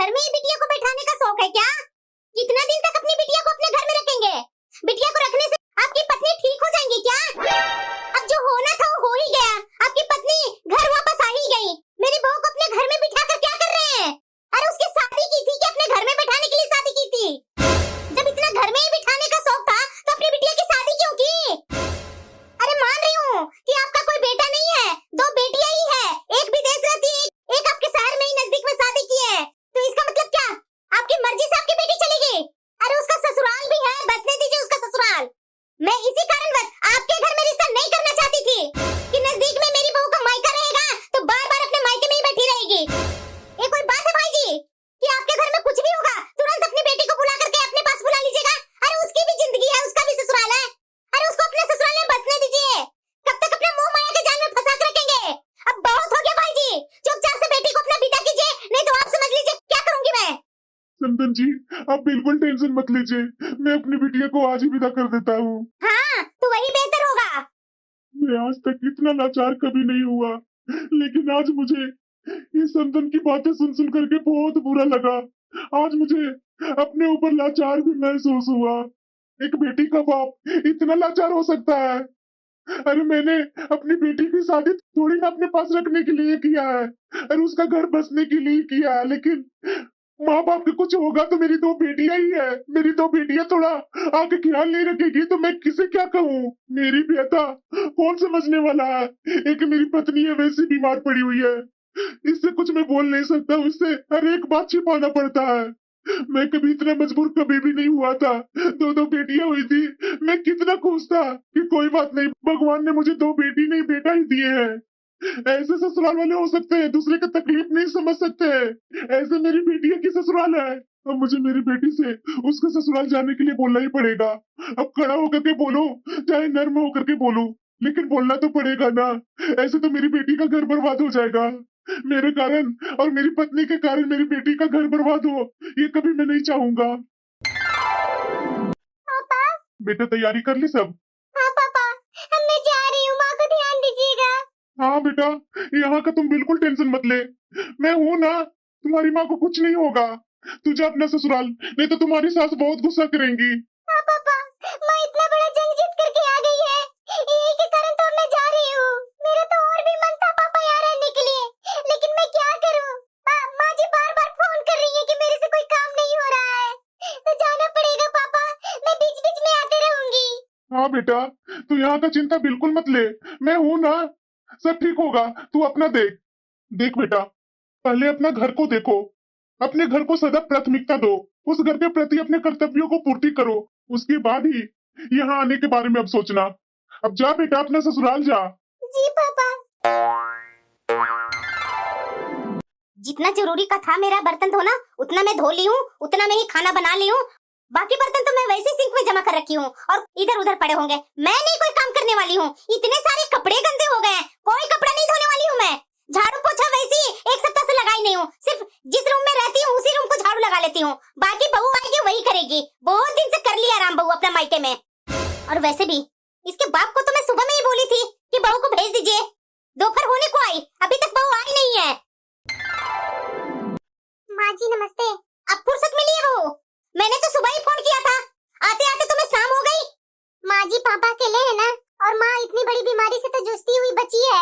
घर में ही बिटिया को बैठाने का शौक है क्या? कितना दिन तक अपनी बिटिया को अपने घर में रखेंगे? बिटिया को रखने से आपकी पत्नी ठीक हो जाएंगी क्या? अब जो होना था वो हो ही गया। आपकी पत्नी घर वापस आ ही गई। मेरी बहू को अपने घर में बिठा कर क्या कर रहे हैं? अरे उसकी शादी की थी कि अपने घर में बैठाने के लिए शादी की थी? जब इतना घर में ही बिठाने का शौक था तो अपनी बिटिया की शादी क्यों की? अरे मान रही हूँ कि आपका कोई बेटा नहीं है, दो बेटियां ही है। एक विदेश रहती है, एक आपके शहर में ही नजदीक में शादी की है। तो इसका मतलब क्या? आपकी मर्जी से आपकी बेटी चली गई? अरे उसका ससुराल भी है, बसने दीजिए उसका ससुराल। मैं इसी कारणवश आपके घर में रिश्ता नहीं करना चाहती थी कि नजदीक में मेरी बहू का मायका रहेगा तो बार बार अपने मायके में ही बैठी रहेगी। ये कोई बात है भाई जी कि आपके घर में कुछ भी होगा तुरंत अपनी बेटी को बुला करके अपने पास बुला लीजिएगा? अरे उसकी भी जिंदगी है, उसका भी ससुराल है। अरे उसको अपने ससुराल में बसने दीजिए। कब तक अपना मुंह माया के जाल में फंसा कर रखेंगे? अब बहुत हो गया भाई जी, चुपचाप से बेटी को अपना विदा कीजिए, नहीं तो आप समझ लीजिए क्या करूंगी मैं। चंदन जी, आप बिल्कुल टेंशन मत लीजिए, मैं अपनी बिटिया को आज ही विदा कर देता हूँ। हाँ तो वही बेहतर होगा। मैं आज तक इतना लाचार कभी नहीं हुआ, लेकिन आज मुझे ये चंदन की बातें सुन सुन करके बहुत बुरा लगा। आज मुझे अपने ऊपर लाचार भी महसूस हुआ। एक बेटी का बाप इतना लाचार हो सकता है? अरे मैंने अपनी बेटी की शादी थोड़ी ना अपने पास रखने के लिए किया है, अरे उसका घर बसने के लिए किया है। लेकिन माँ बाप के कुछ होगा तो मेरी दो बेटियां ही है, मेरी दो बेटियां थोड़ा आके ख्याल नहीं रखेगी तो मैं किसे क्या कहूँ? मेरी व्यथा कौन समझने वाला है? एक मेरी पत्नी है, वैसी बीमार पड़ी हुई है, इससे कुछ मैं बोल नहीं सकता हूँ, इससे हर एक बात छिपाना पड़ता है। मैं कभी इतना मजबूर कभी भी नहीं हुआ था। दो दो बेटियां हुई थी, मैं कितना खुश था कि कोई बात नहीं, भगवान ने मुझे दो बेटी नहीं बेटा ही दिए हैं। ऐसे ससुराल वाले हो सकते हैं, दूसरे का तकलीफ नहीं समझ सकते हैं। ऐसे मेरी बेटियां की ससुराल है, अब मुझे मेरी बेटी से उसके ससुराल जाने के लिए बोलना ही पड़ेगा। अब खड़ा होकर के बोलो, चाहे नर्म होकर के बोलो, लेकिन बोलना तो पड़ेगा ना। ऐसे तो मेरी बेटी का घर बर्बाद हो जाएगा मेरे कारण, और मेरी पत्नी के कारण मेरी बेटी का घर बर्बाद हो, ये कभी मैं नहीं चाहूंगा। पापा। बेटा तैयारी कर ली सब? हाँ पापा, मैं जा रही हूँ, माँ को ध्यान दीजिएगा। हाँ बेटा, यहाँ का तुम बिल्कुल टेंशन मत ले, मैं हूँ ना, तुम्हारी माँ को कुछ नहीं होगा। तू जा अपना ससुराल, नहीं तो तुम्हारी सास बहुत गुस्सा करेंगी। हाँ पापा, माँ इतना बड़ा जंग जीत करके आ गई है, यही के कारण तो मैं जा रही हूँ। मेरा तो और भी मन था पापा यहाँ रहने के लिए, लेकिन मैं क्या करूँ? माँ जी बार बार फोन कर रही है कि मेरे से कोई काम नहीं हो रहा है, तो जाना पड़ेगा पापा, मैं बीच बीच में आते रहूंगी। हाँ बेटा, तू यहाँ का चिंता बिल्कुल मत ले, मैं हूँ ना, सब ठीक होगा। तू अपना देख देख बेटा, पहले अपना घर को देखो, अपने घर को सदा प्राथमिकता दो, उस घर के प्रति अपने कर्तव्यों को पूर्ति करो, उसके बाद ही यहाँ आने के बारे में अब सोचना। अब जा बेटा, अपना ससुराल जा। जी पापा। जितना जरूरी का था मेरा बर्तन धोना, उतना मैं धो ली हूँ, उतना मैं ही खाना बना ली हूँ। बाकी बर्तन तो मैं वैसे सिंक में जमा कर रखी हूँ और इधर उधर पड़े होंगे। मैं नहीं कोई काम करने वाली हूँ, इतने सारे कपड़े गंदे हो गए हैं, कोई कपड़ा नहीं धोने वाली हूँ मैं। झाड़ू पोछा वैसे ही एक सप्ताह से लगाई नहीं हूँ, सिर्फ जिस रूम में रहती हूँ उसी रूम को झाड़ू लगा लेती हूँ, बाकी बहू आएगी वही करेगी। बहुत दिन से कर लिया आराम बहू अपने मायके में। और वैसे भी इसके बाप को तो मैं सुबह में ही बोली थी कि बहू को भेज दीजिए, दोपहर होने को आई, अभी तक बहू आई नहीं है। माँ जी नमस्ते। अब फुर्सत मिली है बहू? मैंने तो सुबह ही फोन किया था, आते आते तुम्हें शाम हो गई। माँ जी पापा अकेले है ना, और माँ इतनी बड़ी बीमारी से तो जूझती हुई बची है,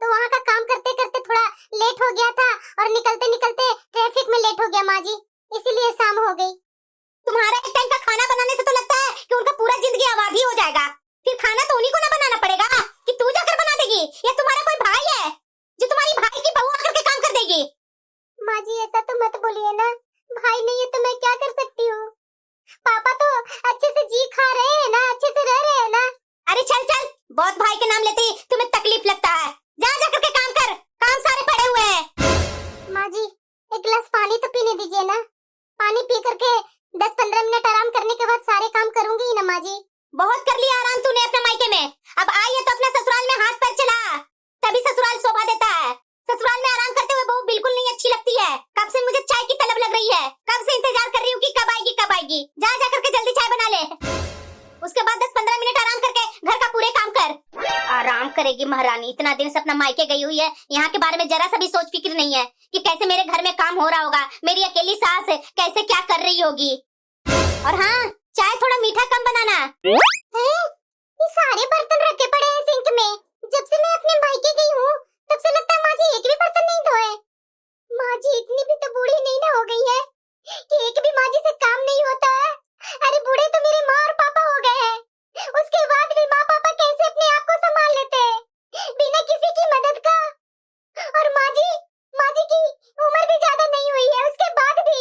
तो वहाँ का काम करते करते थोड़ा लेट हो गया था और निकलते निकलते ट्रैफिक में लेट हो गया माँ जी, इसीलिए शाम हो गई। तुम्हारा एक टाइम का खाना बनाने से तो लगता है कि उनका पूरा जिंदगी आबादी हो जाएगा, फिर खाना तो उन्हीं को ना बनाना पड़ेगा कि तू जाकर बना देगी, या तुम्हारा कोई भाई है जो तुम्हारी भाई की बहू आकर के काम कर देगी? माँ जी ऐसा तो मत बोलिए ना, भाई नहीं है तो मैं क्या कर सकती हूँ? पापा तो अच्छे से जी खा रहे हैं ना, अच्छे से रह रहे हैं ना। अरे चल चल, बहुत भाई के नाम लेती तुम्हें तकलीफ लगता है, जा जा करके काम कर, काम सारे पड़े हुए हैं। माँ जी एक गिलास पानी तो पीने दीजिए ना, पानी पी करके 10-15 मिनट आराम करने के बाद सारे काम करूंगी ही ना माँ जी। बहुत कर लिया आराम तूने अपने मायके में, अब आई है तो अपना ससुराल में हाथ पैर चला, तभी ससुराल शोभा देता है। ससुराल में आराम करते हुए बहू बिल्कुल नहीं अच्छी लगती है। कब से मुझे चाय की तलब लग रही है, कब से इंतजार कर रही हूँ कि कब आएगी कब आएगी। जा जा करके जल्दी चाय बना ले, उसके बाद 10-15 मिनट आराम करके घर का पूरे काम कर। आराम करेगी महारानी, इतना दिन से अपना मायके गई हुई है, यहाँ के बारे में जरा सा भी सोच फिक्र नहीं है कि कैसे मेरे घर में काम हो रहा होगा, मेरी अकेली सास है कैसे क्या कर रही होगी। और हाँ, चाय थोड़ा मीठा कम बनाना। ये सारे बर्तन रखे पड़े हैं सिंक में। जब से मैं अपने मायके गई हूँ तब से लगता है माँ जी एक भी बर्तन नहीं धोए। माँ जी इतनी भी तो बूढ़ी नहीं ना हो गई है कि एक भी माँ जी से काम नहीं होता है। अरे बूढ़े तो मेरे माँ और पापा हो गए हैं, उसके बाद भी माँ पापा कैसे अपने आप को संभाल लेते हैं बिना किसी की मदद का। और माँ जी की उम्र भी ज्यादा नहीं हुई है, उसके बाद भी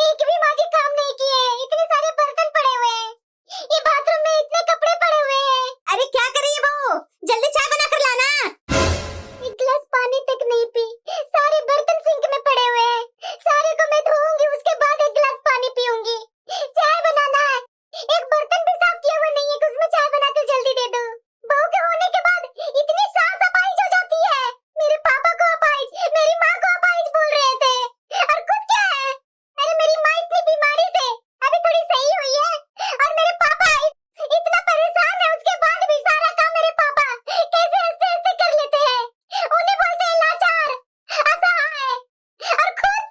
एक भी माँ जी काम नहीं किए हैं। इतने सारे बर्तन पड़े हुए हैं, ये बाथरूम में इतने कपड़े पड़े हुए हैं। अरे क्या कर रही है बहू, जल्दी चाय बना कर लाना। एक गिलास पानी तक नहीं पी, सारे बर्तन सिंक में पड़े हुए हैं, सारे को मैं धोऊंगी उसके बाद एक गिलास पानी पीऊंगी। चाय बनाना है, एक बर्तन भी साफ किया हुआ नहीं है कि उसमें चाय बनाकर जल्दी दे दो। बहू के होने के बाद इतनी सास अपाहिज हो जाती है। मेरे पापा को अपाहिज, मेरी माँ को अपाहिज बोल रहे थे, और खुद क्या है? अरे मेरी माँ इतनी बीमारी से अभी थोड़ी सही हुई है, और मेरे पापा इतना परेशान है, उसके बाद भी सारा काम मेरे पापा कैसे हंसते हंसते कर लेते हैं। उन्हें बोलते हैं लाचार, असहाय, और खुद।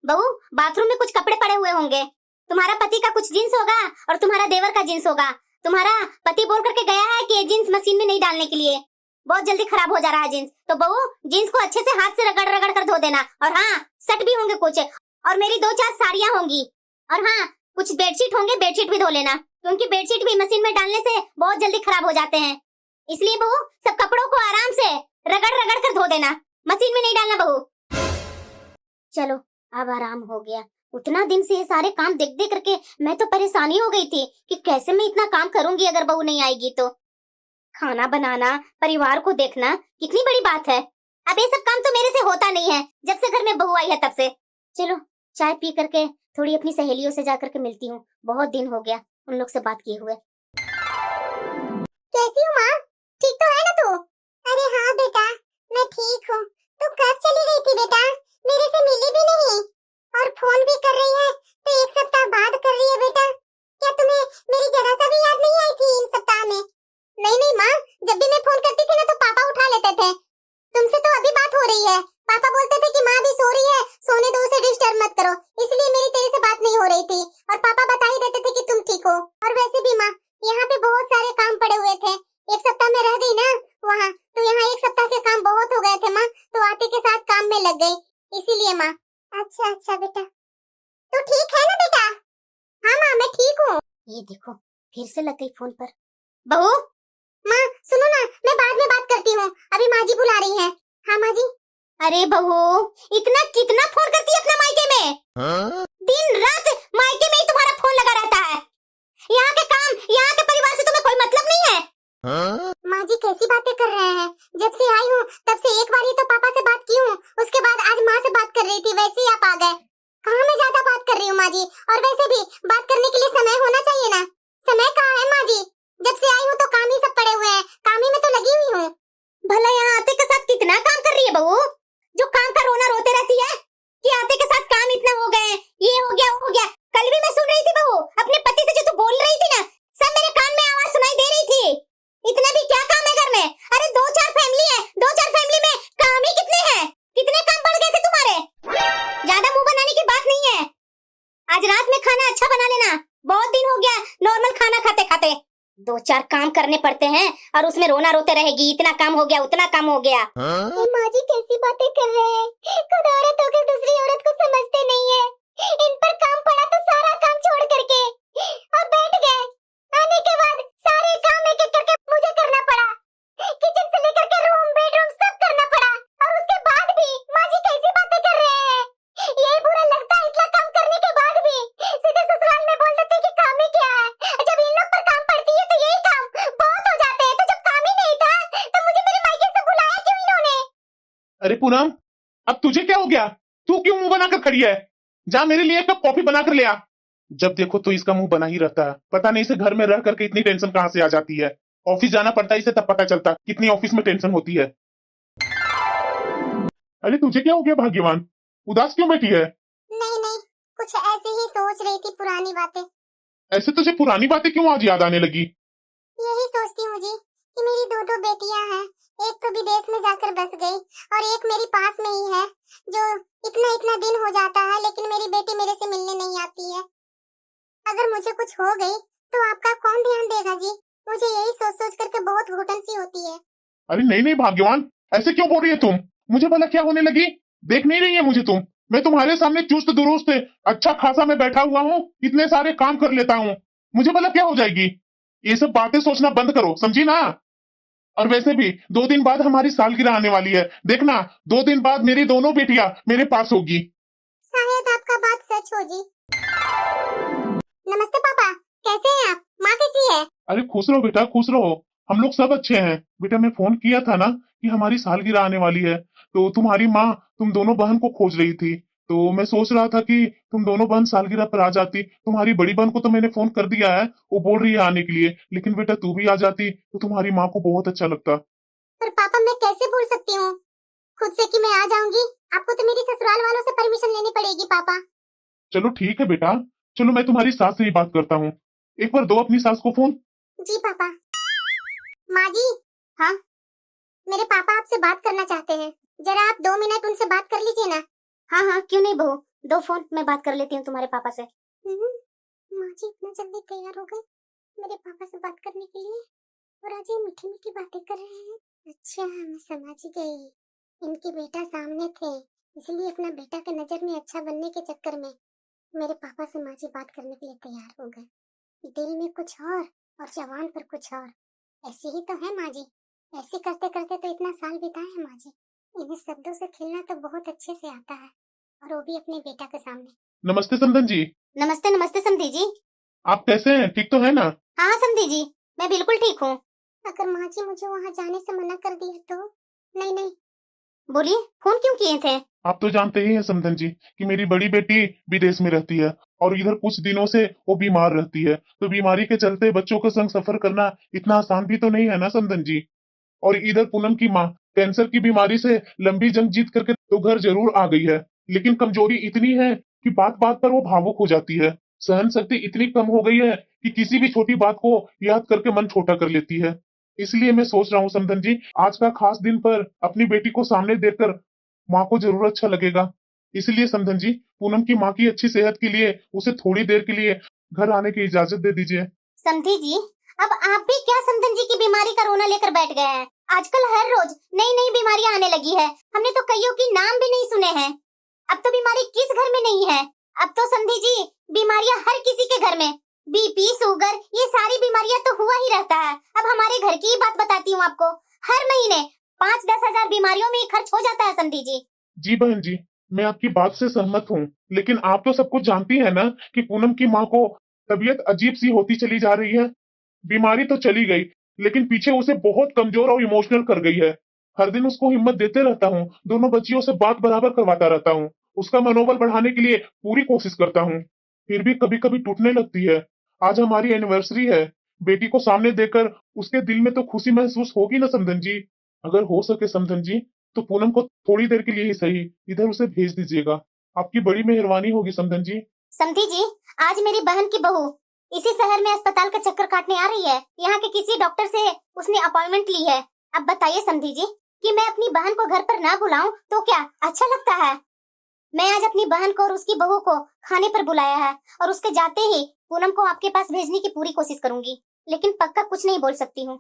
बहू, बाथरूम में कुछ कपड़े पड़े हुए होंगे, तुम्हारा पति का कुछ जींस होगा और तुम्हारा देवर का जींस होगा। तुम्हारा पति बोल करके गया है कि ये जींस मशीन में नहीं डालने के लिए, बहुत जल्दी खराब हो जा रहा है जींस। तो बहू जींस को अच्छे से हाथ से रगड़ रगड़ कर धो देना। और हाँ, शर्ट भी होंगे कुछ, और मेरी 2-4 साड़ियां होंगी, और हाँ कुछ बेडशीट होंगे, बेडशीट भी धो लेना, क्योंकि बेडशीट भी मशीन में डालने से बहुत जल्दी खराब हो जाते हैं। इसलिए बहू सब कपड़ों को आराम से रगड़ रगड़ कर धो देना, मशीन में नहीं डालना बहू। चलो अब आराम हो गया। उतना दिन से ये सारे काम देख देख करके मैं तो परेशानी हो गई थी कि कैसे मैं इतना काम करूंगी अगर बहू नहीं आएगी तो। खाना बनाना, परिवार को देखना कितनी बड़ी बात है। अब ये सब काम तो मेरे से होता नहीं है जब से घर में बहू आई है तब से। चलो चाय पी करके थोड़ी अपनी सहेलियों से जाकर के मिलती हूँ, बहुत दिन हो गया उन लोग से बात किए हुए। कैसी हो माँ, ठीक तो है ना तू? अरे हाँ बेटा, मैं ठीक हूँ। तू कब चली गई थी बेटा? मेरे से मिली भी नहीं और फोन भी कर रही है तो 1 सप्ताह बाद कर रही है बेटा। क्या तुम्हें मेरी जरा सा भी याद नहीं आई थी इन सप्ताह में? नहीं माँ, जब भी मैं फोन करती थी ना तो पापा उठा लेते थे। तुमसे तो अभी बात हो रही है, पापा बोलते थे कि माँ भी सो रही है, सोने दो, उसे डिस्टर्ब मत करो, इसलिए मेरी तेरे से बात नहीं हो रही थी। और पापा बता ही देते थे कि तुम ठीक हो। और वैसे भी माँ, यहाँ पे बहुत सारे काम पड़े हुए थे, 1 सप्ताह में रह गई ना वहाँ, तो यहाँ 1 सप्ताह के काम बहुत हो गए थे माँ, तो आते के साथ काम में लग गई, इसीलिए माँ। अच्छा बेटा, तू ठीक है ना बेटा? हाँ माँ मैं ठीक हूँ। ये देखो फिर से लग गई फोन पर। बहू, माँ सुनो ना, मैं बाद में बात करती हूँ, अभी माँ जी बुला रही है। हाँ माँ जी। अरे बहू, इतना कितना फोन करती है अपना मायके में? हाँ? दिन रात मायके में ही तुम्हारा फोन लगा रहता है। यहाँ के काम, यहाँ के परिवार से तुम्हें कोई मतलब नहीं है। हाँ? माँ जी कैसी बातें कर रहे हैं? जब से आई हूँ तब से एक बार ही तो पापा से बात की हूँ, उसके बाद आज माँ से बात कर रही थी, वैसे ही आप आ गए। कहाँ मैं ज्यादा बात कर रही हूँ माँ जी, और वैसे भी बात करने के लिए समय होना चाहिए ना, समय कहाँ है माँ जी? जब से आई हूँ तो काम ही सब पड़े हुए हैं, काम ही में तो लगी हुई हूँ। भला यहाँ आते के साथ कितना काम कर रही है बहू, जो काम का रोना रोते रहती है कि आते के साथ काम इतना हो गए, ये हो गया वो हो गया। कल भी मैं सुन रही थी बहू, अपने पति से जो तू बोल रही थी ना, सब मेरे कान में आवाज सुनाई दे रही थी। इतना भी क्या काम है घर में? अरे 2-4 फैमिली है, 2-4 फैमिली में काम ही कितने हैं? कितने काम बढ़ गए थे तुम्हारे? ज्यादा मुंह बनाने की बात नहीं है। आज रात में खाना अच्छा बना लेना, बहुत दिन हो गया नॉर्मल खाना खाते खाते। 2-4 काम करने पड़ते हैं और उसमें रोना रोते रहेगी, इतना काम हो गया, उतना काम हो गया। माँ जी कैसी बातें कर रहे हैं? खुद औरत होकर दूसरी औरत को समझते नहीं है। इन पर काम पड़ा तो सारा काम छोड़ करके और बैठ गए। आने के बाद सारे काम एक एक करके मुझे करना पड़ा, किचन से लेकर के रूम, बेडरूम सब करना पड़ा। और उसके बाद भी माँ जी कैसी बातें कर रहे हैं? यही बुरा लगता है, इतना काम करने के बाद भी सीधे ससुराल में बोल देते कि काम ही क्या है। जब इन लोग पर काम पड़ती है तो यही काम बहुत हो जाते हैं, तो जब काम ही नहीं था तो मुझे मेरे मायके से बुलाया क्यों इन्होंने? अरे पूनम, अब तुझे क्या हो गया? तू क्यों मुंह बनाकर खड़ी है? जा मेरे लिए एक कप कॉफी बनाकर ले आ। जब देखो तो इसका मुंह बना ही रहता है, पता नहीं इसे घर में रह करके इतनी टेंशन कहाँ से आ जाती है। ऑफिस जाना पड़ता है इसे तब पता चलता कितनी ऑफिस में टेंशन होती है। अरे तुझे क्या हो गया भाग्यवान, उदास क्यों बैठी है? नहीं, कुछ ऐसे ही सोच रही थी पुरानी बातें। ऐसे तुझे पुरानी बातें क्यों आज याद आने लगी? यही सोचती हूँ जी कि मेरी 2 बेटियां हैं, एक तो विदेश में जाकर बस गई और एक मेरी पास में ही है, जो इतना इतना दिन हो जाता है लेकिन मेरी बेटी मेरे से मिलने नहीं आती है। अगर मुझे कुछ हो गई तो आपका कौन ध्यान देगा जी? मुझे यही सोच सोच करके बहुत घुटन सी होती है। अरे नहीं नहीं भाग्यवान, ऐसे क्यों बोल रही है तुम? मुझे भला क्या होने लगी? देख नहीं रही है मुझे तुम? मैं तुम्हारे सामने चुस्त दुरुस्त अच्छा खासा मैं बैठा हुआ हूँ, इतने सारे काम कर लेता हूँ। मुझे भला क्या हो जाएगी? ये सब बातें सोचना बंद करो, समझी ना? और वैसे भी 2 दिन बाद हमारी सालगिरह आने वाली है, देखना 2 दिन बाद मेरी दोनों बेटियां मेरे पास होगी। शायद आपका बात सच हो जी। नमस्ते पापा, कैसे हैं आप? माँ कैसी है? अरे खुश रहो बेटा, खुश रहो। हम लोग सब अच्छे हैं। बेटा मैं फोन किया था ना कि हमारी सालगिरह आने वाली है, तो तुम्हारी माँ तुम दोनों बहन को खोज रही थी। तो मैं सोच रहा था कि तुम दोनों बहन सालगिरह पर आ जाती। तुम्हारी बड़ी बहन को तो मैंने फोन कर दिया है, वो बोल रही है आने के लिए, लेकिन बेटा तू भी आ जाती तो तुम्हारी माँ को बहुत अच्छा लगता। पर पापा मैं कैसे भूल सकती हूँ खुद से कि मैं आ जाऊंगी? आपको तो मेरी ससुराल वालों से परमिशन लेनी पड़ेगी पापा। चलो ठीक है बेटा, चलो मैं तुम्हारी सास से ही बात करता हूँ। एक बार दो अपनी सास को फोन। जी पापा। माँ जी। हाँ, मेरे पापा आपसे बात करना चाहते हैं, जरा आप 2 मिनट उनसे बात कर लीजिए ना। हाँ हाँ, क्यों नहीं बहू, दो फोन, मैं बात कर लेती हूँ तुम्हारे पापा से। माँ जी इतना जल्दी तैयार हो गए मेरे पापा से बात करने के लिए, और आज ये मीठी मीठी बातें कर रहे हैं। अच्छा मैं समझ गई, इनके बेटा सामने थे, इसलिए अपना बेटा के नजर में अच्छा बनने के चक्कर में मेरे पापा से माँ जी बात करने के लिए तैयार हो गए। दिल में कुछ और जवान पर कुछ और। ऐसे ही तो है माँ जी, ऐसे करते करते तो इतना साल बिताए हैं माँ जी। इन्हें शब्दों से खिलना तो बहुत अच्छे से आता है, और वो भी अपने बेटा के सामने। नमस्ते समधन जी। नमस्ते नमस्ते समधी जी। आप कैसे हैं? ठीक तो है ना? हाँ हाँ समधी जी, मैं बिल्कुल ठीक हूँ। अगर माँ जी मुझे वहाँ जाने से मना कर दिया तो? नहीं नहीं। बोलिए, फोन क्यों किए थे? आप तो जानते ही हैं समधन जी कि मेरी बड़ी बेटी विदेश में रहती है और इधर कुछ दिनों से वो बीमार रहती है, तो बीमारी के चलते बच्चों के संग सफर करना इतना आसान भी तो नहीं है ना समधन जी। और इधर पूनम की माँ कैंसर की बीमारी से लंबी जंग जीत करके तो घर जरूर आ गई है, लेकिन कमजोरी इतनी है कि बात बात पर वो भावुक हो जाती है। सहन शक्ति इतनी कम हो गई है कि किसी भी छोटी बात को याद करके मन छोटा कर लेती है। इसलिए मैं सोच रहा हूँ समधन जी, आज का खास दिन पर अपनी बेटी को सामने देखकर माँ को जरूर अच्छा लगेगा। इसलिए समधन जी, पूनम की माँ की अच्छी सेहत के लिए उसे थोड़ी देर के लिए घर आने की इजाजत दे दीजिए। समधी जी, अब आप भी क्या समधन जी की बीमारी का रोना लेकर बैठ गए हैं? आजकल हर रोज नई नई बीमारियां आने लगी है, हमने तो कईयों की नाम भी नहीं सुने हैं। अब तो बीमारी किस घर में नहीं है? अब तो समधी जी बीमारियां हर किसी के घर में, बीपी शुगर ये सारी बीमारियां तो हुआ ही रहता है। अब हमारे घर की ही बात बताती हूँ आपको, हर महीने 5-10 हजार बीमारियों में ही खर्च हो जाता है समधी जी। जी बहन जी, मैं आपकी बात से सहमत हूँ, लेकिन आप तो सब कुछ जानती है ना कि पूनम की माँ को तबीयत अजीब सी होती चली जा रही है। बीमारी तो चली गई, लेकिन पीछे उसे बहुत कमजोर और इमोशनल कर गई है। हर दिन उसको हिम्मत देते रहता हूँ, दोनों बच्चियों से बात बराबर करवाता रहता हूँ, उसका मनोबल बढ़ाने के लिए पूरी कोशिश करता हूँ, फिर भी कभी कभी टूटने लगती है। आज हमारी एनिवर्सरी है, बेटी को सामने देकर उसके दिल में तो खुशी महसूस होगी ना समधन जी। अगर हो सके समधन जी, तो पूनम को थोड़ी देर के लिए ही सही इधर उसे भेज दीजिएगा। आपकी बड़ी मेहरबानी होगी समधन जी। समधी जी, आज मेरी बहन की बहू इसी शहर में अस्पताल का चक्कर काटने आ रही है, यहाँ के किसी डॉक्टर से उसने अपॉइंटमेंट ली है। अब बताइए समधी जी कि मैं अपनी बहन को घर पर ना बुलाऊं तो क्या अच्छा लगता है? मैं आज अपनी बहन को और उसकी बहू को खाने पर बुलाया है, और उसके जाते ही पूनम को आपके पास भेजने की पूरी कोशिश करूंगी, लेकिन पक्का कुछ नहीं बोल सकती हूँ।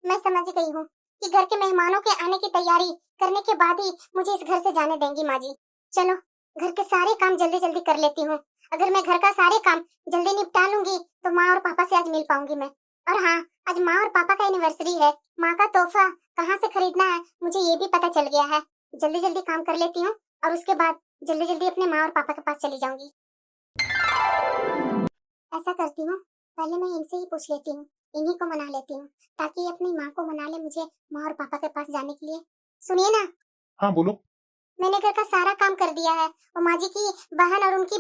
मैं समझ गई हूँ कि घर के मेहमानों के आने की तैयारी करने के बाद ही मुझे इस घर से जाने देंगी माँ जी। चलो घर के सारे काम जल्दी जल्दी कर लेती हूँ। अगर मैं घर का सारे काम जल्दी निपटा लूंगी तो माँ और पापा से आज मिल पाऊंगी मैं। और हाँ, आज माँ और पापा का एनिवर्सरी है, माँ का तोहफा कहाँ से खरीदना है मुझे ये भी पता चल गया है। जल्दी जल्दी काम कर लेती हूँ और उसके बाद जल्दी जल्दी अपने माँ और पापा के पास चली जाऊंगी। ऐसा करती हूँ, पहले मैं इनसे ही पूछ लेती हूँ, इन्हीं को मना लेती हूँ ताकि ये अपनी माँ को मना ले मुझे माँ और पापा के पास जाने के लिए। सुनिए ना। हाँ बोलो। मैंने घर का सारा काम कर दिया है, और माँ जी की बहन और उनकी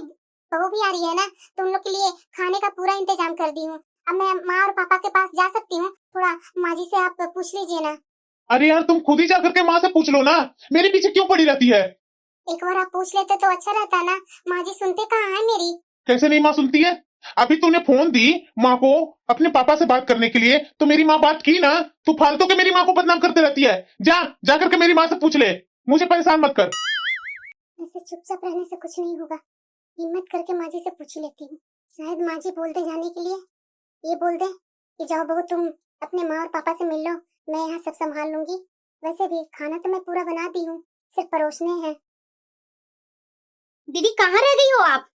बहू भी आ रही है ना, तो उन लोग के लिए खाने का पूरा इंतजाम कर दी हूँ। अब मैं माँ और पापा के पास जा सकती हूँ? थोड़ा माँ जी से आप पूछ लीजिए ना। अरे यार तुम खुद ही जा करके माँ से पूछ लो ना, मेरे पीछे क्यों पड़ी रहती है? एक बार आप पूछ लेते तो अच्छा रहता ना, माँ जी सुनते कहाँ है मेरी। कैसे नहीं माँ सुनती है? अभी तूने फोन दी माँ को अपने पापा से बात करने के लिए, तो मेरी माँ बात की ना। तू फालतू के मेरी माँ को बदनाम करते रहती है। जा करके मेरी माँ से पूछ ले, मुझे परेशान मत कर। ऐसे चुपचाप रहने से कुछ नहीं होगा, हिम्मत करके माँ जी से पूछ ही लेती हूँ। शायद माँ जी बोल दे जाने के लिए, ये बोल दे कि जाओ बहू तुम अपने माँ और पापा से मिल लो, मैं यहाँ सब संभाल लूंगी। वैसे भी खाना तो मैं पूरा बना दी हूँ, सिर्फ परोसने हैं। दीदी कहाँ रह गई हो आप?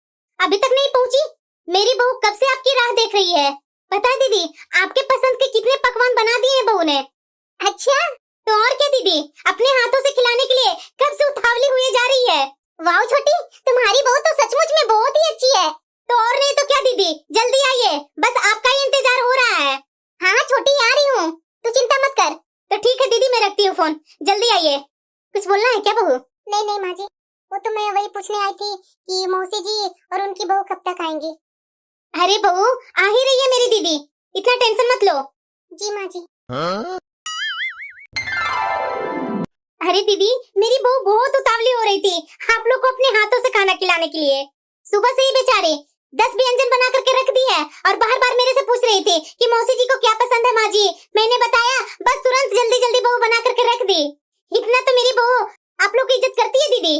अभी तक नहीं पहुँची? मेरी बहू कब से आपकी राह देख रही है। पता है दीदी, आपके पसंद के कितने पकवान बना दिए हैं बहू ने। अच्छा, तो और क्या दीदी, अपने हाथों से खिलाने के लिए कब से उतावली हुई जा रही है। वाह छोटी, तुम्हारी बहू तो सचमुच में बहुत ही अच्छी है। तो और नहीं तो क्या दीदी, जल्दी आइए, बस आपका ही इंतजार हो रहा है। हाँ छोटी आ रही हूँ, तू चिंता मत कर। तो ठीक है दीदी, मैं रखती हूँ फोन, जल्दी आइए। कुछ बोलना है क्या बहू? नहीं नहीं माँ जी, वो तो मैं वही पूछने आई थी कि मौसी जी और उनकी बहू कब तक आएंगी। अरे बहू आ ही रही है मेरी दीदी, इतना टेंशन मत लो। जी माँ जी। अरे दीदी, मेरी बहू बहुत उतावली हो रही थी आप लोग को अपने हाथों से खाना खिलाने के लिए। सुबह से ही बेचारी 10 व्यंजन बना करके रख दी है और बार बार मेरे से पूछ रही थी कि मौसी जी को क्या पसंद है माँ जी। मैंने बताया, बस तुरंत जल्दी जल्दी बहू बना करके रख दी। इतना तो मेरी बहू आप लोग की इज्जत करती है दीदी।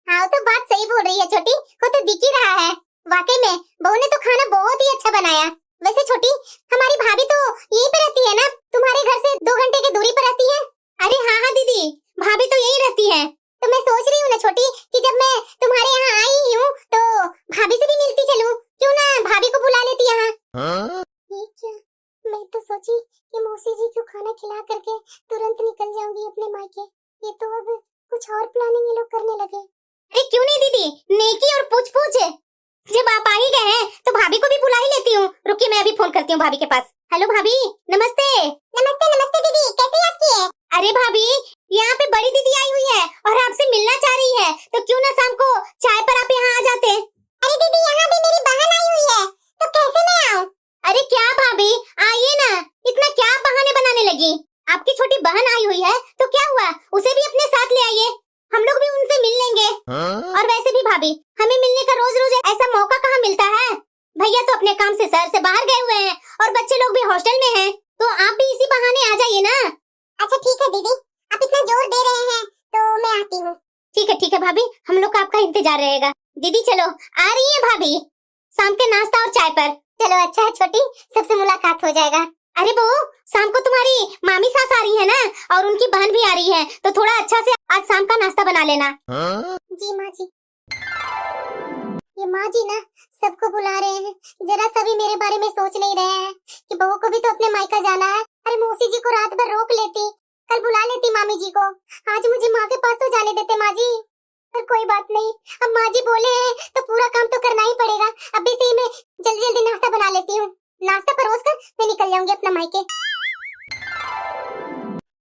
हाँ तो बात सही बोल रही है छोटी, वो तो दिख ही रहा है। वाकई में बहू ने तो खाना बहुत ही अच्छा बनाया। वैसे छोटी, हमारी भाभी तो यहीं पे रहती है ना, तुम्हारे घर से 2 घंटे की दूरी पर रहती है। अरे हाँ हाँ दीदी, भाभी तो यहीं रहती है। तो मैं सोच रही हूँ ना छोटी कि जब मैं तुम्हारे यहाँ आई ही हूँ तो भाभी से भी मिलती चलूं, क्यों ना भाभी को बुला लेती यहाँ। ये क्या, मैं तो सोची कि मौसी जी को खाना खिला करके तुरंत निकल जाऊंगी अपने मायके। ये तो अब कुछ और प्लानिंग ये लोग करने लगे। अरे क्यों नहीं दीदी, नेकी और पूछ पूछ है। जब आप आ ही गए हैं तो भाभी को भी बुला ही लेती हूँ। रुकिए मैं अभी फोन करती हूँ भाभी के पास। हेलो भाभी, नमस्ते। नमस्ते नमस्ते दीदी, कैसे याद किए? अरे भाभी, यहाँ पे बड़ी दीदी आई हुई है और आपसे मिलना चाह रही है, तो क्यों ना शाम को चाय पर आप यहाँ आ जाते। अरे दीदी, यहाँ भी मेरी बहन आई हुई है, तो कैसे मैं आऊँ? अरे क्या भाभी, आइए ना, इतना क्या बहाने बनाने लगी। आपकी छोटी बहन आई हुई है तो क्या हुआ, उसे भी अपने साथ ले आइए, हम लोग भी उनसे मिल लेंगे। और वैसे भी भाभी, हमें मिलने का रोज रोज ऐसा मौका कहाँ मिलता है। भैया तो अपने काम से शहर से बाहर गए हुए हैं और बच्चे लोग भी हॉस्टल में हैं, तो आप भी इसी बहाने आ जाइए ना। अच्छा ठीक है दीदी, आप इतना जोर दे रहे हैं तो मैं आती हूँ। ठीक है भाभी, हम लोग का आपका इंतजार रहेगा। दीदी चलो, आ रही है भाभी, शाम के नाश्ता और चाय पर। चलो अच्छा है छोटी, सबसे मुलाकात हो जाएगा। अरे बहू, शाम को तुम्हारी मामी सास आ रही है ना, और उनकी बहन भी आ रही है, तो थोड़ा अच्छा से आज शाम का नाश्ता बना लेना। जी माँ जी। ये माँ जी ना सबको बुला रहे हैं, जरा सभी मेरे बारे में सोच नहीं रहे हैं कि बहू को भी तो अपने मायका जाना है। अरे मौसी जी को रात भर रोक लेती, कल बुला लेती मामी जी को, आज मुझे माँ के पास तो जाने देते माँ जी। पर कोई बात नहीं, अब माँ जी बोले हैं तो पूरा काम तो करना ही पड़ेगा। अभी से ही मैं जल्दी जल्दी नाश्ता बना लेती हूँ, नाश्ता परोस कर मैं निकल जाऊंगी अपना मायके।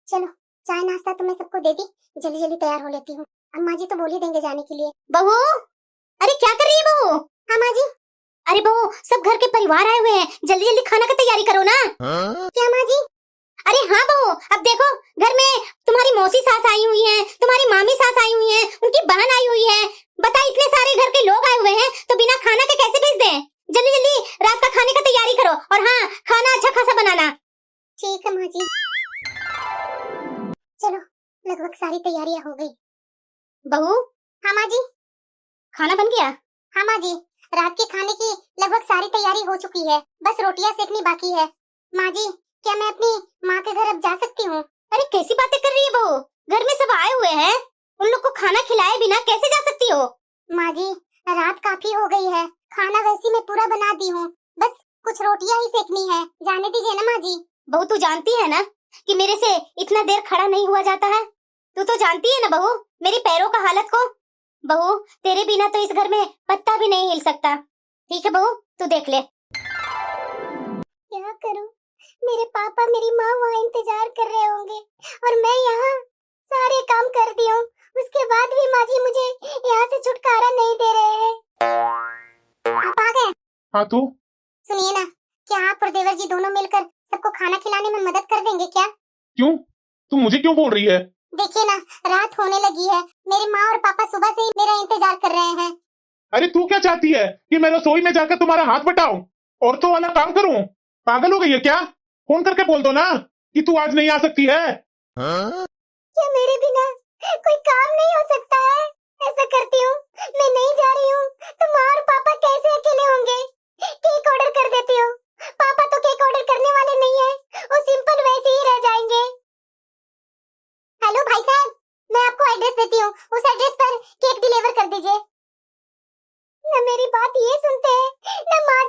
चलो चाय नाश्ता तो मैं सबको दे दी, जल्दी जल्दी तैयार हो लेती हूँ, अम्मा जी तो बोल ही देंगे जाने के लिए। बहू, अरे क्या कर रही है बहू? हाँ माँ जी। अरे बहू, सब घर के परिवार आए हुए हैं, जल्दी जल्दी खाना की तैयारी करो ना। क्या माँ जी? अरे हाँ बहू, अब देखो घर में तुम्हारी मौसी सास आई हुई है, तुम्हारी मामी सास आई हुई है, उनकी बहन आई हुई है। बता, इतने सारे घर के लोग आए हुए हैं तो बिना खाना के कैसे भेज दें? जल्दी जल्दी रात का खाने का तैयारी करो, और हाँ खाना अच्छा खासा बनाना। ठीक है माँ जी। चलो लगभग सारी तैयारियां हो गई। बहू। हाँ माँ जी। खाना बन गया? हाँ माँ जी, रात के खाने की लगभग सारी तैयारी हो चुकी है, बस रोटियां सेकनी बाकी है। माँ जी, क्या मैं अपनी माँ के घर अब जा सकती हूँ? अरे कैसी बातें कर रही है बहू, घर में सब आए हुए हैं, उन लोग को खाना खिलाए बिना कैसे जा सकती हो? माँ जी, रात काफी हो गई है, खाना वैसी मैं पूरा बना दी हूँ, बस कुछ रोटियां ही सेकनी है, जाने दीजिए ना माँ जी। बहू तू जानती है ना कि मेरे से इतना देर खड़ा नहीं हुआ जाता है, तू तो जानती है ना बहू मेरी पैरों का हालत को। बहू तेरे बिना तो इस घर में पत्ता भी नहीं हिल सकता। ठीक है बहू, तू देख ले। क्या करूं, मेरे पापा मेरी माँ वहाँ इंतजार कर रहे होंगे और मैं यहाँ सारे काम करती हूँ, उसके बाद भी माँ जी मुझे यहाँ से छुटकारा नहीं दे रहे हैं। आप आ गए? हाँ तो सुनिए ना, क्या आप और देवर जी दोनों मिलकर सबको खाना खिलाने में मदद कर देंगे क्या? क्यों, तुम मुझे क्यों बोल रही है? देखिए ना, रात होने लगी है, मेरी माँ और पापा सुबह से ही मेरा इंतजार कर रहे हैं। अरे तू क्या चाहती है कि मैं रसोई में जाकर तुम्हारा हाथ बटाऊं, औरतों वाला काम करूं? पागल हो गई है क्या? फोन करके बोल दो ना कि तू आज नहीं आ सकती है। क्या मेरे बिना कोई काम नहीं हो सकता है? ऐसा करती हूँ, मैं नहीं जा रही हूँ तो माँ और पापा कैसे अकेले होंगे? केक ऑर्डर कर देती हूँ। पापा तो केक ऑर्डर करने वाले नहीं है, वो सिंपल वैसे ही रह जाएंगे। हेलो भाई साहब, मैं आपको एड्रेस देती हूँ, उस एड्रेस पर केक डिलीवर कर दीजिए। न मेरी बात ये सुनते हैं न माँ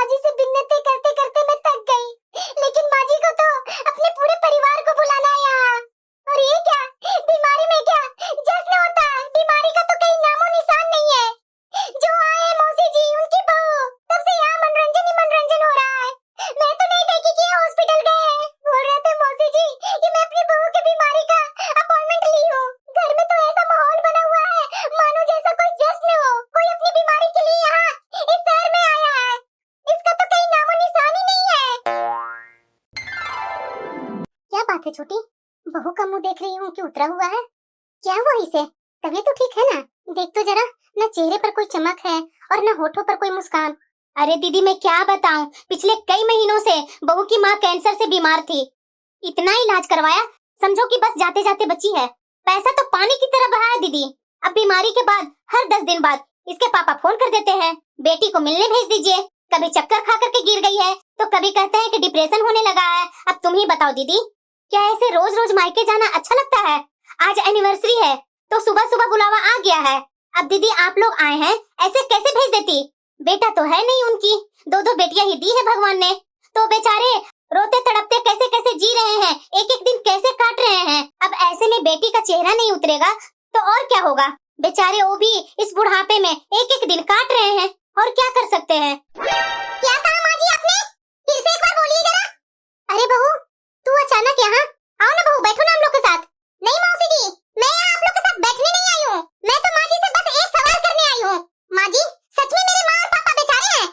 जी से बिन्नतें करते करते मैं थक गई, लेकिन माँ जी को तो अपने पूरे परिवार को बुलाना है यहाँ। और ये क्या, बीमारी में क्या जश्न होता है? बीमारी का तो कहीं नामो निशान नहीं है। जो आए हैं मौसी जी, उनकी बहू, तब से यहाँ मनोरंजन ही मनोरंजन हो रहा है। मैं तो नहीं देखी कि ये हॉस्पिटल गए हैं। बोल रहे थे मौसी जी कि मैं अपनी बहू की बीमारी का अपॉइंटमेंट ली हूँ। घर में तो ऐसा माहौल बना हुआ है मानो जैसा कोई जश्न हो, कोई अपनी बीमारी के लिए यहाँ इस शहर में आया है। इसका तो कहीं नामो निशान ही नहीं है। क्या बात है छोटी, बहू का मुंह देख रही हूँ कि उतरा हुआ है? क्या हुआ इसे? तबीयत तो ठीक है ना? देख तो जरा, न चेहरे पर कोई चमक है और न होठों पर कोई मुस्कान। अरे दीदी मैं क्या बताऊं, पिछले कई महीनों से बहू की माँ कैंसर से बीमार थी। इतना इलाज करवाया, समझो कि बस जाते जाते बची है। पैसा तो पानी की तरह बहाया दीदी। अब बीमारी के बाद हर 10 दिन बाद इसके पापा फोन कर देते हैं, बेटी को मिलने भेज दीजिए। कभी चक्कर खा करके गिर गई है तो कभी कहते हैं कि डिप्रेशन होने लगा है। अब तुम ही बताओ दीदी, क्या ऐसे रोज रोज मायके जाना अच्छा लगता है? आज एनिवर्सरी है तो सुबह सुबह बुलावा आ गया है। अब दीदी आप लोग आए हैं, ऐसे कैसे भेज देती? बेटा तो है नहीं उनकी, 2 बेटियां ही दी है भगवान ने। तो बेचारे रोते तड़पते कैसे कैसे जी रहे हैं, एक एक दिन कैसे काट रहे हैं। अब ऐसे में बेटी का चेहरा नहीं उतरेगा तो और क्या होगा? बेचारे वो भी इस बुढ़ापे में एक एक दिन काट रहे हैं, और क्या कर सकते हैं। क्या कहा माँ जी आपने? फिर से एक बार बोलिए जरा। अरे बहू, तू अचानक यहाँ? आओ ना बहू, बैठो ना हम लोग के साथ। नहीं मौसी जी, मैं यहाँ आप लोग के साथ बैठने नहीं आई हूँ। मैं तो माँ जी से बस एक सवाल करने आई हूँ। माँ जी, सच में मेरे माँ और पापा बेचारे हैं?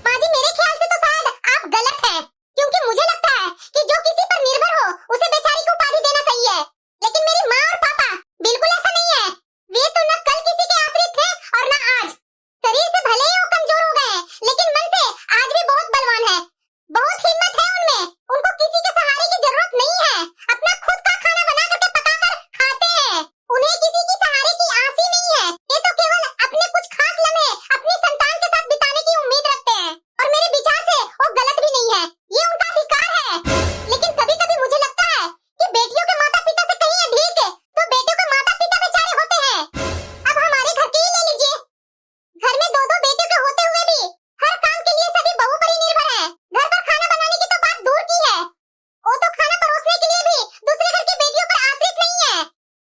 माँ जी मेरे ख्याल से तो शायद आप गलत हैं, क्योंकि मुझे लगता है कि जो किसी पर निर्भर हो उसे बेचारी को उपाधि देना सही है। लेकिन मेरी माँ और पापा बिल्कुल ऐसा नहीं है। वे तो न कल किसी के आश्रित थे और न आज। शरीर से भले ही वो कमजोर हो गए, लेकिन मन से आज भी बहुत बलवान है। बहुत हिम्मत है उनमें, उनको किसी के सहारे की जरूरत नहीं है। अपना खुद का खाना बना करके पकाकर खाते हैं। उन्हें किसी की सहारे की आस ही नहीं है। ये तो केवल अपने कुछ खास लम्हे अपनी संतान के साथ बिताने की उम्मीद रखते हैं, और मेरे विचार से वो गलत भी नहीं है, ये उनका अधिकार है। लेकिन कभी कभी मुझे लगता है कि बेटियों के माता पिता से कहीं अधिक तो बेटियों के माता पिता बेचारे होते हैं। अब हमारे घर के ही ले लीजिए, घर में 2 बेटे के होते हुए भी हर काम के लिए सभी बहू पर ही निर्भर है। घर पर खाना बनाने की तो बात दूर की है, वो तो खाना परोसने के लिए भी दूसरे घर की बेटियों पर आश्रित नहीं है।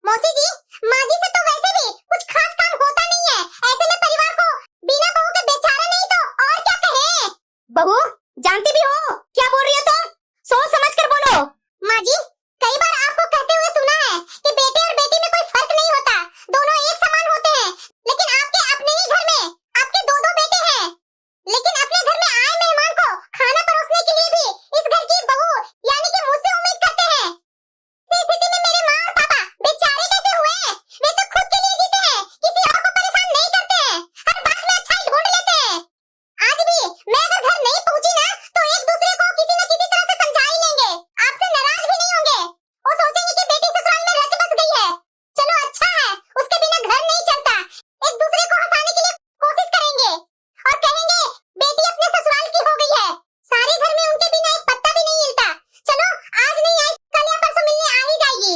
मौसी जी, माँ जी से तो वैसे भी कुछ खास काम होता नहीं है। ऐसे में परिवार को बिना बहू के बेचारा नहीं तो और क्या कहें। बहू, जानती भी हो क्या बोल रही हो तुम? सोच समझ कर बोलो। माँ जी, कई बार आपको कहते हुए सुना है कि बेटे और बेटी में कोई फर्क नहीं होता, दोनों एक समान होते हैं। लेकिन आपके अपने ही घर में आपके 2 बेटे हैं, लेकिन अपने घर में आए मेहमान को खाना परोसने के लिए भी इस घर की बहू यानी कि मुझसे उम्मीद करते हैं। इस स्थिति में मेरे माँ और पापा बेचारे कैसे हुए? वे तो खुद के लिए जीते हैं, किसी और को परेशान नहीं करते हैं, हर बात में अच्छाई ढूंढ लेते हैं। आज भी मैं अगर घर नहीं पहुंची ना तो एक दूसरे को किसी न किसी तरह से समझा ही लेंगे, आपसे नाराज भी नहीं होंगे। वो सोचेंगे कि बेटी ससुराल में रच बस गई है। चलो अच्छा है, उसके बिना घर नहीं चलता। एक दूसरे को हंसाने के लिए कोशिश करेंगे और कहेंगे बेटी अपने ससुराल की हो गई है। सारे घर में उनके बिना एक पत्ता भी नहीं हिलता। चलो आज नहीं आई, कल या परसों मिलने आ ही जाएगी।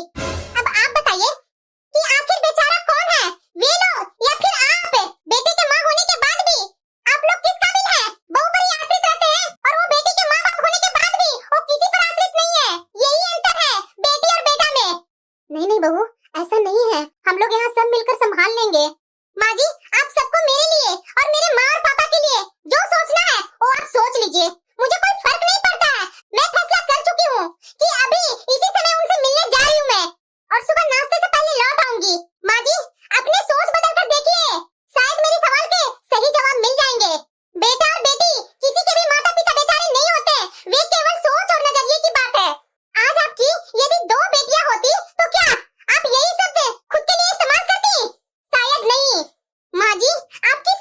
अब आप बताइए कि आखिर बेचारा कौन है, वे लोग या फिर आप? बेटे के माँ होने के बाद भी आप लोग किस काबिल हैं? बहू पर ही आश्रित रहते हैं, और वो बेटी के माँ बाप होने के बाद भी वो किसी पर आश्रित नहीं है। यही अंतर है बेटी और बेटा में। नहीं नहीं बहू, ऐसा नहीं है, हम लोग यहाँ सब मिलकर संभाल लेंगे। माँ जी, आप सबको मेरे लिए और मेरे माँ और पापा के लिए जो सोचना है वो आप सोच लीजिए, मुझे कोई फर्क नहीं पड़ता है। मैं फैसला कर चुकी हूँ कि अभी इसी समय उनसे मिलने जा रही हूँ मैं, और सुबह नाश्ते से पहले लौट आऊंगी। माँ जी, अपनी सोच बदल कर देखिए, शायद मेरे सवाल के सही जवाब मिल जाएंगे। बेटा और बेटी किसी के भी माता पिता बेचारे नहीं होते, वे केवल सोच और नजरिए की बात है। आज आपकी यदि 2 बेटियां होती तो क्या आप यही शब्द खुद के लिए इस्तेमाल करती? शायद नहीं। माँ जी, आपकी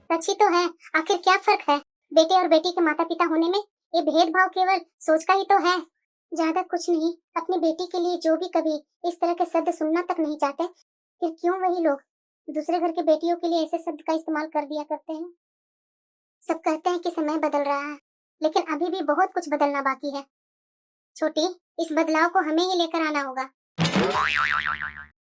सच ही तो है, आखिर क्या फर्क है बेटे और बेटी के माता पिता होने में? ये भेदभाव केवल सोच का ही तो है, ज्यादा कुछ नहीं। अपनी बेटी के लिए जो भी कभी इस तरह के शब्द सुनना तक नहीं चाहते, फिर क्यों वही लोग दूसरे घर की बेटियों के लिए ऐसे शब्द का इस्तेमाल कर दिया करते हैं। सब कहते हैं कि समय बदल रहा है, लेकिन अभी भी बहुत कुछ बदलना बाकी है। छोटी, इस बदलाव को हमें ही लेकर आना होगा।